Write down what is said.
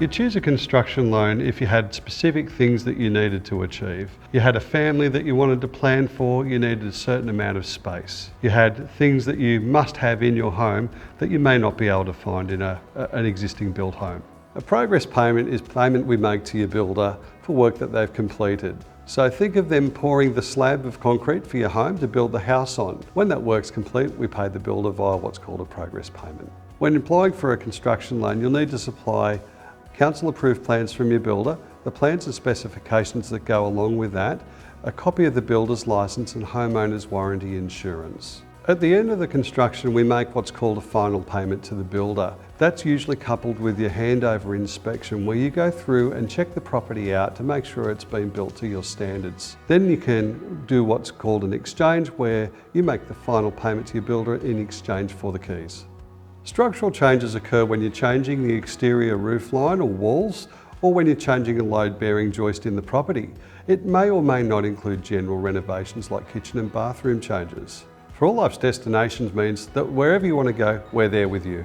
You choose a construction loan if you had specific things that you needed to achieve. You had a family that you wanted to plan for, you needed a certain amount of space. You had things that you must have in your home that you may not be able to find in an existing built home. A progress payment is payment we make to your builder for work that they've completed. So think of them pouring the slab of concrete for your home to build the house on. When that work's complete, we pay the builder via what's called a progress payment. When applying for a construction loan, you'll need to supply council approved plans from your builder, the plans and specifications that go along with that, a copy of the builder's licence and homeowner's warranty insurance. At the end of the construction, we make what's called a final payment to the builder. That's usually coupled with your handover inspection, where you go through and check the property out to make sure it's been built to your standards. Then you can do what's called an exchange, where you make the final payment to your builder in exchange for the keys. Structural changes occur when you're changing the exterior roof line or walls, or when you're changing a load-bearing joist in the property. It may or may not include general renovations like kitchen and bathroom changes. For All Life's Destinations means that wherever you want to go, we're there with you.